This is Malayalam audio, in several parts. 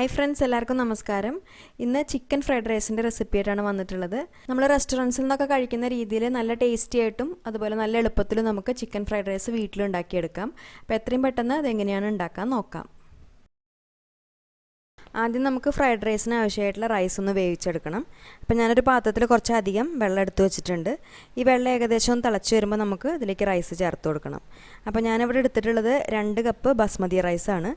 ഹായ് ഫ്രണ്ട്സ്, എല്ലാവർക്കും നമസ്കാരം. ഇന്ന് ചിക്കൻ ഫ്രൈഡ് റൈസിൻ്റെ റെസിപ്പി ആയിട്ടാണ് വന്നിട്ടുള്ളത്. നമ്മൾ റെസ്റ്റോറൻറ്റ്സിൽ നിന്നൊക്കെ കഴിക്കുന്ന രീതിയിൽ നല്ല ടേസ്റ്റി ആയിട്ടും അതുപോലെ നല്ല എളുപ്പത്തിലും നമുക്ക് ചിക്കൻ ഫ്രൈഡ് റൈസ് വീട്ടിലുണ്ടാക്കിയെടുക്കാം. അപ്പോൾ എത്രയും പെട്ടെന്ന് അതെങ്ങനെയാണ് ഉണ്ടാക്കാൻ നോക്കാം. ആദ്യം നമുക്ക് ഫ്രൈഡ് റൈസിന് ആവശ്യമായിട്ടുള്ള റൈസ് ഒന്ന് വേവിച്ചെടുക്കണം. അപ്പോൾ ഞാനൊരു പാത്രത്തിൽ കുറച്ചധികം വെള്ളം എടുത്ത് വെച്ചിട്ടുണ്ട്. ഈ വെള്ളം ഏകദേശം ഒന്ന് തിളച്ച് വരുമ്പോൾ നമുക്ക് ഇതിലേക്ക് റൈസ് ചേർത്ത് കൊടുക്കണം. അപ്പോൾ ഞാനിവിടെ എടുത്തിട്ടുള്ളത് 2 കപ്പ് ബസ്മതി റൈസാണ്.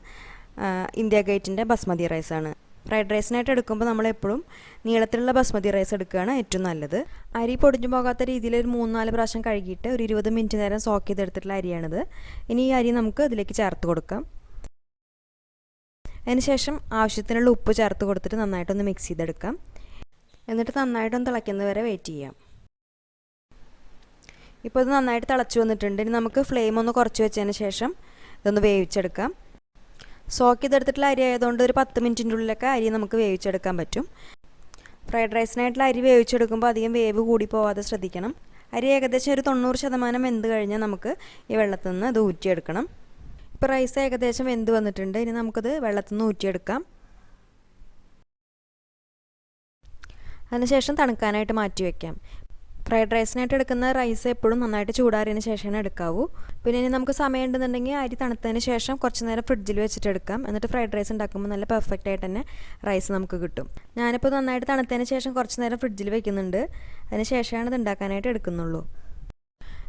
ഇന്ത്യ ഗേറ്റിൻ്റെ ബസ്മതി റൈസാണ്. ഫ്രൈഡ് റൈസിനായിട്ട് എടുക്കുമ്പോൾ നമ്മളെപ്പോഴും നീളത്തിലുള്ള ബസ്മതി റൈസ് എടുക്കുകയാണ് ഏറ്റവും നല്ലത്. അരി പൊടിഞ്ഞു പോകാത്ത രീതിയിൽ ഒരു 3-4 പ്രാവശ്യം കഴുകിയിട്ട് ഒരു 20 മിനിറ്റ് നേരം സോക്ക് ചെയ്തെടുത്തിട്ടുള്ള അരിയാണിത്. ഇനി ഈ അരി നമുക്ക് ഇതിലേക്ക് ചേർത്ത് കൊടുക്കാം. അതിനുശേഷം ആവശ്യത്തിനുള്ള ഉപ്പ് ചേർത്ത് കൊടുത്തിട്ട് നന്നായിട്ടൊന്ന് മിക്സ് ചെയ്തെടുക്കാം. എന്നിട്ട് നന്നായിട്ടൊന്ന് തിളയ്ക്കുന്നത് വരെ വെയിറ്റ് ചെയ്യാം. ഇപ്പോൾ ഇത് നന്നായിട്ട് തിളച്ച് വന്നിട്ടുണ്ട്. ഇനി നമുക്ക് ഫ്ലെയിം ഒന്ന് കുറച്ച് വെച്ചതിന് ശേഷം ഇതൊന്ന് വേവിച്ചെടുക്കാം. സോക്ക് ചെയ്തെടുത്തിട്ടുള്ള അരി ആയതുകൊണ്ട് ഒരു 10 മിനിറ്റിൻ്റെ ഉള്ളിലൊക്കെ അരി നമുക്ക് വേവിച്ചെടുക്കാൻ പറ്റും. ഫ്രൈഡ് റൈസിനായിട്ടുള്ള അരി വേവിച്ചെടുക്കുമ്പോൾ അധികം വേവ് കൂടി പോവാതെ ശ്രദ്ധിക്കണം. അരി ഏകദേശം ഒരു 90% വെന്ത് കഴിഞ്ഞാൽ നമുക്ക് ഈ വെള്ളത്തിൽ നിന്ന് ഇത് ഊറ്റിയെടുക്കണം. ഇപ്പോൾ റൈസ് ഏകദേശം വെന്ത് വന്നിട്ടുണ്ട്. ഇനി നമുക്കത് വെള്ളത്തിൽ നിന്ന് ഊറ്റിയെടുക്കാം. അതിനുശേഷം തണുക്കാനായിട്ട് മാറ്റി വയ്ക്കാം. ഫ്രൈഡ് റൈസിനായിട്ട് എടുക്കുന്ന റൈസ് എപ്പോഴും നന്നായിട്ട് ചൂടാറിയതിന് ശേഷമാണ് എടുക്കാവൂ. പിന്നെ ഇനി നമുക്ക് സമയം ഉണ്ടെന്നുണ്ടെങ്കിൽ അരി തണുത്തതിന് ശേഷം കുറച്ച് നേരം ഫ്രിഡ്ജിൽ വെച്ചിട്ട് എടുക്കാം. എന്നിട്ട് ഫ്രൈഡ് റൈസ് ഉണ്ടാക്കുമ്പോൾ നല്ല പെർഫെക്റ്റ് ആയിട്ട് തന്നെ റൈസ് നമുക്ക് കിട്ടും. ഞാനിപ്പോൾ നന്നായിട്ട് തണുത്തതിന് ശേഷം കുറച്ച് നേരം ഫ്രിഡ്ജിൽ വെക്കുന്നുണ്ട്. അതിന് ശേഷമാണ് ഇത് ഉണ്ടാക്കാനായിട്ട് എടുക്കുന്നുള്ളൂ.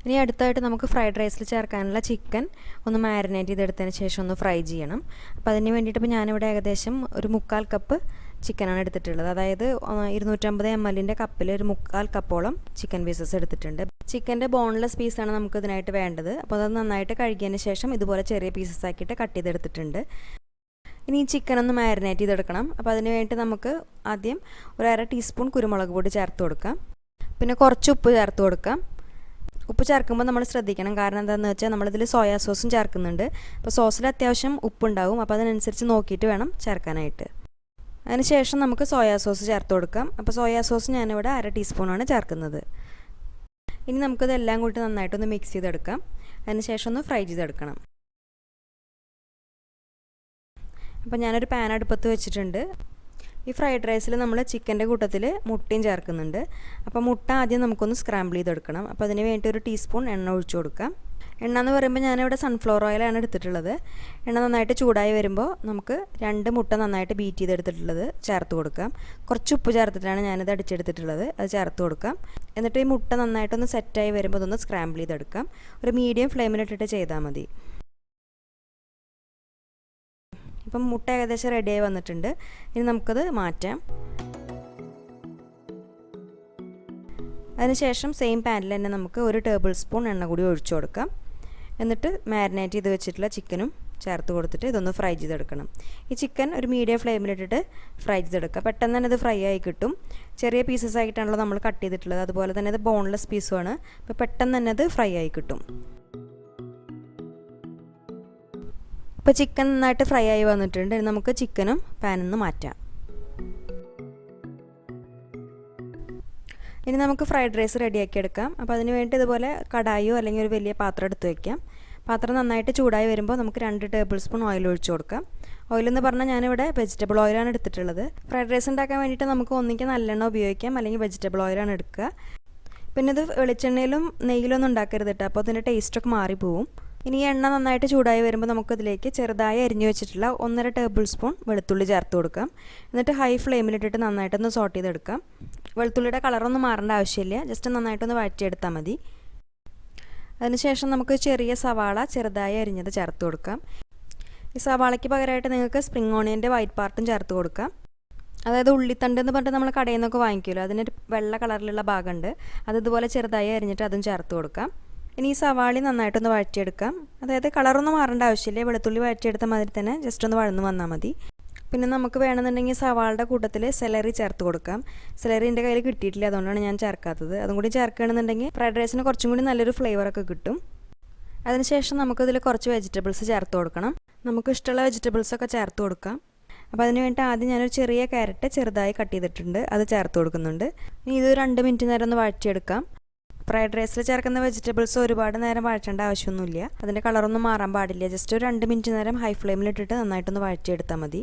ഇനി അടുത്തായിട്ട് നമുക്ക് ഫ്രൈഡ് റൈസിൽ ചേർക്കാനുള്ള ചിക്കൻ ഒന്ന് മാരിനേറ്റ് ചെയ്തെടുത്തതിന് ശേഷം ഒന്ന് ഫ്രൈ ചെയ്യണം. അപ്പോൾ അതിന് വേണ്ടിയിട്ട് ഇപ്പോൾ ഞാനിവിടെ ഏകദേശം ഒരു 3/4 കപ്പ് ചിക്കനാണ് എടുത്തിട്ടുള്ളത്. അതായത് 250 ml കപ്പിൽ ഒരു 3/4 കപ്പോളം ചിക്കൻ പീസസ് എടുത്തിട്ടുണ്ട്. ചിക്കൻ്റെ ബോൺലെസ് പീസാണ് നമുക്ക് ഇതിനായിട്ട് വേണ്ടത്. അപ്പോൾ അത് നന്നായിട്ട് കഴുകിയതിന് ശേഷം ഇതുപോലെ ചെറിയ പീസസ് ആക്കിയിട്ട് കട്ട് ചെയ്തെടുത്തിട്ടുണ്ട്. ഇനി ഈ ചിക്കൻ ഒന്ന് മാരിനേറ്റ് ചെയ്തെടുക്കണം. അപ്പോൾ അതിന് വേണ്ടി നമുക്ക് ആദ്യം ഒരു 1/2 ടീസ്പൂൺ കുരുമുളക് പൊടി ചേർത്ത് കൊടുക്കാം. പിന്നെ കുറച്ച് ഉപ്പ് ചേർത്ത് കൊടുക്കാം. ഉപ്പ് ചേർക്കുമ്പോൾ നമ്മൾ ശ്രദ്ധിക്കണം. കാരണം എന്താണെന്ന് വെച്ചാൽ നമ്മളിതിൽ സോയാ സോസും ചേർക്കുന്നുണ്ട്. അപ്പോൾ സോസിൽ അത്യാവശ്യം ഉപ്പുണ്ടാവും. അപ്പോൾ അതിനനുസരിച്ച് നോക്കിയിട്ട് വേണം ചേർക്കാനായിട്ട്. അതിനുശേഷം നമുക്ക് സോയാ സോസ് ചേർത്ത് കൊടുക്കാം. അപ്പോൾ സോയാ സോസ് ഞാനിവിടെ 1/2 ടീസ്പൂണാണ് ചേർക്കുന്നത്. ഇനി നമുക്കിതെല്ലാം കൂടി നന്നായിട്ടൊന്ന് മിക്സ് ചെയ്തെടുക്കാം. അതിനുശേഷം ഒന്ന് ഫ്രൈ ചെയ്തെടുക്കണം. അപ്പോൾ ഞാനൊരു പാൻ അടുപ്പത്ത് വെച്ചിട്ടുണ്ട്. ഈ ഫ്രൈഡ് റൈസിൽ നമ്മൾ ചിക്കൻ്റെ കൂട്ടത്തിൽ മുട്ടയും ചേർക്കുന്നുണ്ട്. അപ്പോൾ മുട്ട ആദ്യം നമുക്കൊന്ന് സ്ക്രാമ്പിൾ ചെയ്തെടുക്കണം. അപ്പോൾ അതിന് വേണ്ടി ഒരു ടീസ്പൂൺ എണ്ണ ഒഴിച്ചു കൊടുക്കാം. എണ്ണ എന്ന് പറയുമ്പോൾ ഞാനിവിടെ സൺഫ്ലവർ ഓയിലാണ് എടുത്തിട്ടുള്ളത്. എണ്ണ നന്നായിട്ട് ചൂടായി വരുമ്പോൾ നമുക്ക് 2 മുട്ട നന്നായിട്ട് ബീറ്റ് ചെയ്തെടുത്തിട്ടുള്ളത് ചേർത്ത് കൊടുക്കാം. കുറച്ച് ഉപ്പ് ചേർത്തിട്ടാണ് ഞാനിത് അടിച്ചെടുത്തിട്ടുള്ളത്. അത് ചേർത്ത് കൊടുക്കാം. എന്നിട്ട് ഈ മുട്ട നന്നായിട്ടൊന്ന് സെറ്റായി വരുമ്പോൾ അതൊന്ന് സ്ക്രാമ്പിൾ ചെയ്തെടുക്കാം. ഒരു മീഡിയം ഫ്ലെയിമിലിട്ടിട്ട് ചെയ്താൽ മതി. ഇപ്പം മുട്ട ഏകദേശം റെഡിയായി വന്നിട്ടുണ്ട്. ഇനി നമുക്കത് മാറ്റാം. അതിനുശേഷം സെയിം പാനിൽ തന്നെ നമുക്ക് ഒരു ടേബിൾ സ്പൂൺ എണ്ണ കൂടി ഒഴിച്ചു കൊടുക്കാം. എന്നിട്ട് മാരിനേറ്റ് ചെയ്ത് വെച്ചിട്ടുള്ള ചിക്കനും ചേർത്ത് കൊടുത്തിട്ട് ഇതൊന്ന് ഫ്രൈ ചെയ്തെടുക്കണം. ഈ ചിക്കൻ ഒരു മീഡിയം ഫ്ലെയിമിലിട്ടിട്ട് ഫ്രൈ ചെയ്തെടുക്കുക. പെട്ടെന്ന് തന്നെ ഇത് ഫ്രൈ ആയി കിട്ടും. ചെറിയ പീസസ് ആയിട്ടാണല്ലോ നമ്മൾ കട്ട് ചെയ്തിട്ടുള്ളത്. അതുപോലെ തന്നെ ഇത് ബോൺലെസ് പീസുമാണ്. അപ്പോൾ പെട്ടെന്ന് തന്നെ അത് ഫ്രൈ ആയി കിട്ടും. ഇപ്പോൾ ചിക്കൻ നന്നായിട്ട് ഫ്രൈ ആയി വന്നിട്ടുണ്ട്. ഇനി നമുക്ക് ചിക്കനും പാനിൽ നിന്ന് മാറ്റാം. ഇനി നമുക്ക് ഫ്രൈഡ് റൈസ് റെഡിയാക്കി എടുക്കാം. അപ്പോൾ അതിന് വേണ്ടി ഇതുപോലെ കടായോ അല്ലെങ്കിൽ ഒരു വലിയ പാത്രം എടുത്ത് വയ്ക്കാം. പാത്രം നന്നായിട്ട് ചൂടായി വരുമ്പോൾ നമുക്ക് 2 ടേബിൾ സ്പൂൺ ഓയിൽ ഒഴിച്ചു കൊടുക്കാം. ഓയിലെന്ന് പറഞ്ഞാൽ ഞാനിവിടെ വെജിറ്റബിൾ ഓയിലാണ് എടുത്തിട്ടുള്ളത്. ഫ്രൈഡ് റൈസ് ഉണ്ടാക്കാൻ വേണ്ടിയിട്ട് നമുക്ക് ഒന്നിക്ക് നല്ലെണ്ണ ഉപയോഗിക്കാം, അല്ലെങ്കിൽ വെജിറ്റബിൾ ഓയിലാണ് എടുക്കുക. പിന്നെ ഇത് വെളിച്ചെണ്ണയിലും നെയ്യിലൊന്നും ഉണ്ടാക്കരുത് കേട്ടോ. അപ്പോൾ അതിൻ്റെ ടേസ്റ്റൊക്കെ മാറിപ്പോവും. ഇനി എണ്ണ നന്നായിട്ട് ചൂടായി വരുമ്പോൾ നമുക്കതിലേക്ക് ചെറുതായി അരിഞ്ഞു വെച്ചിട്ടുള്ള 1.5 ടേബിൾ സ്പൂൺ വെളുത്തുള്ളി ചേർത്ത് കൊടുക്കാം. എന്നിട്ട് ഹൈ ഫ്ലെയിമിലിട്ടിട്ട് നന്നായിട്ടൊന്ന് സോട്ട് ചെയ്തെടുക്കാം. വെളുത്തുള്ളിയുടെ കളറൊന്നും മാറേണ്ട ആവശ്യമില്ല. ജസ്റ്റ് നന്നായിട്ടൊന്ന് വഴറ്റിയെടുത്താൽ മതി. അതിനുശേഷം നമുക്ക് ചെറിയ സവാള ചെറുതായി അരിഞ്ഞത് ചേർത്ത് കൊടുക്കാം. ഈ സവാളയ്ക്ക് പകരമായിട്ട് നിങ്ങൾക്ക് സ്പ്രിംഗ് ഓണിയൻ്റെ വൈറ്റ് പാർട്ടും ചേർത്ത് കൊടുക്കാം. അതായത് ഉള്ളിത്തണ്ട് എന്ന് പറഞ്ഞിട്ട് നമ്മൾ കടയിൽ നിന്നൊക്കെ വാങ്ങിക്കുമല്ലോ, അതിനൊരു വെള്ള കളറിലുള്ള ഭാഗമുണ്ട്. അത് ഇതുപോലെ ചെറുതായി അരിഞ്ഞിട്ട് അതും ചേർത്ത് കൊടുക്കാം. ഇനി ഈ സവാളി നന്നായിട്ടൊന്ന് വഴറ്റിയെടുക്കാം. അതായത് കളറൊന്നും മാറേണ്ട ആവശ്യമില്ല. വെളുത്തുള്ളി വഴറ്റിയെടുത്ത മാതിരി തന്നെ ജസ്റ്റ് ഒന്ന് വഴന്ന് വന്നാൽ മതി. പിന്നെ നമുക്ക് വേണമെന്നുണ്ടെങ്കിൽ സവാളുടെ കൂട്ടത്തിൽ സെലറി ചേർത്ത് കൊടുക്കാം. സെലറി എൻ്റെ കയ്യിൽ കിട്ടിയിട്ടില്ല, അതുകൊണ്ടാണ് ഞാൻ ചേർക്കാത്തത്. അതും കൂടി ചേർക്കുകയാണെന്നുണ്ടെങ്കിൽ ഫ്രൈഡ് റൈസിന് കുറച്ചും കൂടി നല്ലൊരു ഫ്ലേവറൊക്കെ കിട്ടും. അതിനുശേഷം നമുക്കിതിൽ കുറച്ച് വെജിറ്റബിൾസ് ചേർത്ത് കൊടുക്കണം. നമുക്ക് ഇഷ്ടമുള്ള വെജിറ്റബിൾസൊക്കെ ചേർത്ത് കൊടുക്കാം. അപ്പോൾ അതിന് വേണ്ടി ആദ്യം ഞാനൊരു ചെറിയ ക്യാരറ്റ് ചെറുതായി കട്ട് ചെയ്തിട്ടുണ്ട്, അത് ചേർത്ത് കൊടുക്കുന്നുണ്ട്. ഇനി ഇത് 2 മിനിറ്റ് നേരം ഒന്ന് വഴറ്റിയെടുക്കാം. ഫ്രൈഡ് റൈസിൽ ചേർക്കുന്ന വെജിറ്റബിൾസ് ഒരുപാട് നേരം വഴറ്റേണ്ട ആവശ്യമൊന്നുമില്ല. അതിൻ്റെ കളറൊന്നും മാറാൻ പാടില്ല. ജസ്റ്റ് ഒരു 2 മിനിറ്റ് നേരം ഹൈ ഫ്ലെയിമിലിട്ടിട്ട് നന്നായിട്ടൊന്ന് വഴറ്റിയെടുത്താൽ മതി.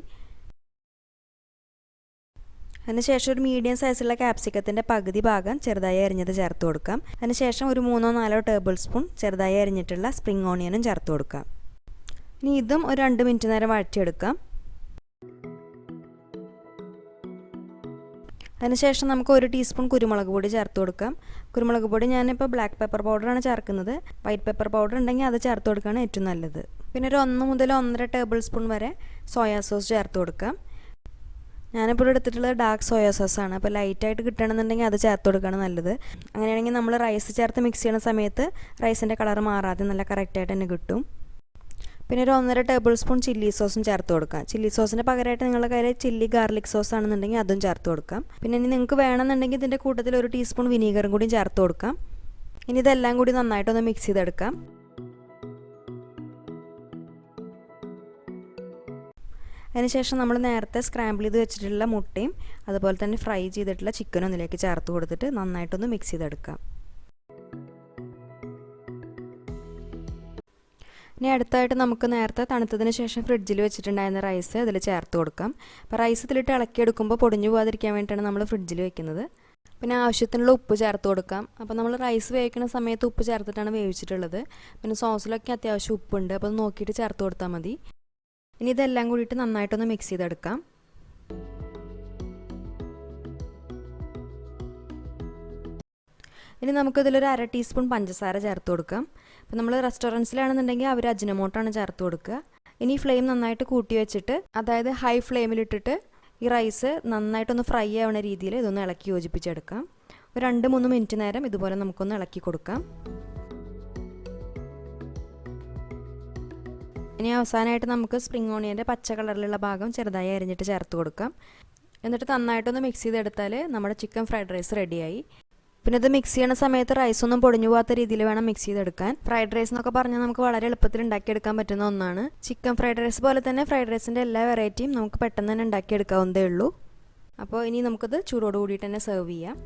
അതിനുശേഷം ഒരു മീഡിയം സൈസുള്ള ക്യാപ്സിക്കത്തിൻ്റെ പകുതി ഭാഗം ചെറുതായി അരിഞ്ഞത് ചേർത്ത് കൊടുക്കാം. അതിനുശേഷം ഒരു 3-4 ടേബിൾ സ്പൂൺ ചെറുതായി അരിഞ്ഞിട്ടുള്ള സ്പ്രിംഗ് ഓണിയനും ചേർത്ത് കൊടുക്കാം. ഇനി ഇതും ഒരു 2 മിനിറ്റ് നേരം വഴറ്റിയെടുക്കാം. അതിനുശേഷം നമുക്ക് 1 ടീസ്പൂൺ കുരുമുളക് പൊടി ചേർത്ത് കൊടുക്കാം. കുരുമുളക് പൊടി ഞാനിപ്പോൾ ബ്ലാക്ക് പെപ്പർ പൗഡറാണ് ചേർക്കുന്നത്. വൈറ്റ് പെപ്പർ പൗഡർ ഉണ്ടെങ്കിൽ അത് ചേർത്ത് കൊടുക്കുകയാണ് ഏറ്റവും നല്ലത്. പിന്നെ ഒരു 1 മുതൽ 1.5 ടേബിൾ സ്പൂൺ വരെ സോയാ സോസ് ചേർത്ത് കൊടുക്കാം. ഞാനിപ്പോൾ എടുത്തിട്ടുള്ളത് ഡാർക്ക് സോയാ സോസാണ്. അപ്പോൾ ലൈറ്റായിട്ട് കിട്ടണമെന്നുണ്ടെങ്കിൽ അത് ചേർത്ത് കൊടുക്കുകയാണ് നല്ലത്. അങ്ങനെയാണെങ്കിൽ നമ്മൾ റൈസ് ചേർത്ത് മിക്സ് ചെയ്യുന്ന സമയത്ത് റൈസിൻ്റെ കളർ മാറാതെ നല്ല കറക്റ്റായിട്ട് തന്നെ കിട്ടും. പിന്നെ ഒരു 1.5 ടേബിൾ സ്പൂൺ ചില്ലി സോസും ചേർത്ത് കൊടുക്കാം. ചില്ലി സോസിന് പകരമായിട്ട് നിങ്ങളുടെ കയ്യിൽ ചില്ലി ഗാർലിക് സോസ് ആണെന്നുണ്ടെങ്കിൽ അതും ചേർത്ത് കൊടുക്കാം. പിന്നെ ഇനി നിങ്ങൾക്ക് വേണമെന്നുണ്ടെങ്കിൽ ഇതിൻ്റെ കൂട്ടത്തിൽ 1 ടീസ്പൂൺ വിനീഗറും കൂടി ചേർത്ത് കൊടുക്കാം. ഇനി ഇതെല്ലാം കൂടി നന്നായിട്ടൊന്ന് മിക്സ് ചെയ്തെടുക്കാം. അതിനുശേഷം നമ്മൾ നേരത്തെ സ്ക്രാമ്പിൾ ചെയ്ത് വെച്ചിട്ടുള്ള മുട്ടയും അതുപോലെ തന്നെ ഫ്രൈ ചെയ്തിട്ടുള്ള ചിക്കനും ഇതിലേക്ക് ചേർത്ത് കൊടുത്തിട്ട് നന്നായിട്ടൊന്ന് മിക്സ് ചെയ്തെടുക്കാം. ഇനി അടുത്തായിട്ട് നമുക്ക് നേരത്തെ തണുത്തതിന് ശേഷം ഫ്രിഡ്ജിൽ വെച്ചിട്ടുണ്ടായിരുന്ന റൈസ് ഇതിൽ ചേർത്ത് കൊടുക്കാം. അപ്പോൾ റൈസ് ഇതിലിട്ട് ഇളക്കിയെടുക്കുമ്പോൾ പൊടിഞ്ഞു പോകാതിരിക്കാൻ വേണ്ടിയിട്ടാണ് നമ്മൾ ഫ്രിഡ്ജിൽ വെക്കുന്നത്. പിന്നെ ആവശ്യത്തിനുള്ള ഉപ്പ് ചേർത്ത് കൊടുക്കാം. അപ്പോൾ നമ്മൾ റൈസ് വേവിക്കുന്ന സമയത്ത് ഉപ്പ് ചേർത്തിട്ടാണ് വേവിച്ചിട്ടുള്ളത്. പിന്നെ സോസിലൊക്കെ അത്യാവശ്യം ഉപ്പുണ്ട്, അപ്പോൾ അത് നോക്കിയിട്ട് ചേർത്ത് കൊടുത്താൽ മതി. ഇനി ഇതെല്ലാം കൂടിയിട്ട് നന്നായിട്ടൊന്ന് മിക്സ് ചെയ്തെടുക്കാം. ഇനി നമുക്കിതിലൊരു 1/2 ടീസ്പൂൺ പഞ്ചസാര ചേർത്ത് കൊടുക്കാം. അപ്പോൾ നമ്മൾ റെസ്റ്റോറൻറ്റ്സിലാണെന്നുണ്ടെങ്കിൽ അവർ അജിനോമോട്ടോയാണ് ചേർത്ത് കൊടുക്കുക. ഇനി ഫ്ലെയിം നന്നായിട്ട് കൂട്ടി വെച്ചിട്ട്, അതായത് ഹൈ ഫ്ലെയിമിലിട്ടിട്ട് ഈ റൈസ് നന്നായിട്ടൊന്ന് ഫ്രൈ ആവുന്ന രീതിയിൽ ഇതൊന്ന് ഇളക്കി യോജിപ്പിച്ചെടുക്കാം. ഒരു 2-3 മിനിറ്റ് നേരം ഇതുപോലെ നമുക്കൊന്ന് ഇളക്കി കൊടുക്കാം. ഇനി അവസാനമായിട്ട് നമുക്ക് സ്പ്രിംഗ് ഓണിയൻ്റെ പച്ച കളറിലുള്ള ഭാഗം ചെറുതായി അരിഞ്ഞിട്ട് ചേർത്ത് കൊടുക്കാം. എന്നിട്ട് നന്നായിട്ടൊന്ന് മിക്സ് ചെയ്തെടുത്താൽ നമ്മുടെ ചിക്കൻ ഫ്രൈഡ് റൈസ് റെഡിയായി. പിന്നെ ഇത് മിക്സ് ചെയ്യുന്ന സമയത്ത് റൈസൊന്നും പൊടിഞ്ഞു പോകാത്ത രീതിയിൽ വേണം മിക്സ് ചെയ്തെടുക്കാൻ. ഫ്രൈഡ് റൈസ് എന്നൊക്കെ പറഞ്ഞാൽ നമുക്ക് വളരെ എളുപ്പത്തിൽ ഉണ്ടാക്കിയെടുക്കാൻ പറ്റുന്ന ഒന്നാണ്. ചിക്കൻ ഫ്രൈഡ് റൈസ് പോലെ തന്നെ ഫ്രൈഡ് റൈസിൻ്റെ എല്ലാ വെറൈറ്റിയും നമുക്ക് പെട്ടെന്ന് തന്നെ ഉണ്ടാക്കിയെടുക്കാവുന്നതേ ഉള്ളൂ. അപ്പോൾ ഇനി നമുക്കത് ചൂടോട് കൂടിയിട്ട് തന്നെ സെർവ് ചെയ്യാം.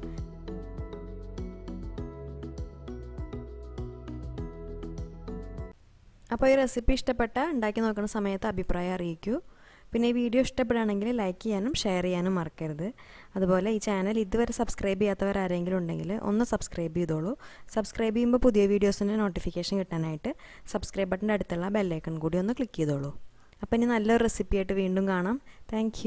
അപ്പോൾ ഈ റെസിപ്പി ഇഷ്ടപ്പെട്ട ഉണ്ടാക്കി നോക്കുന്ന സമയത്ത് അഭിപ്രായം അറിയിക്കൂ. പിന്നെ ഈ വീഡിയോ ഇഷ്ടപ്പെടുകയാണെങ്കിൽ ലൈക്ക് ചെയ്യാനും ഷെയർ ചെയ്യാനും മറക്കരുത്. അതുപോലെ ഈ ചാനൽ ഇതുവരെ സബ്സ്ക്രൈബ് ചെയ്യാത്തവർ ആരെങ്കിലും ഉണ്ടെങ്കിൽ ഒന്ന് സബ്സ്ക്രൈബ് ചെയ്തോളൂ. സബ്സ്ക്രൈബ് ചെയ്യുമ്പോൾ പുതിയ വീഡിയോസിൻ്റെ നോട്ടിഫിക്കേഷൻ കിട്ടാനായിട്ട് സബ്സ്ക്രൈബ് ബട്ടൻ്റെ അടുത്തുള്ള ബെല്ലൈക്കൺ കൂടി ഒന്ന് ക്ലിക്ക് ചെയ്തോളൂ. അപ്പോൾ ഇനി നല്ലൊരു റെസിപ്പിയായിട്ട് വീണ്ടും കാണാം. താങ്ക്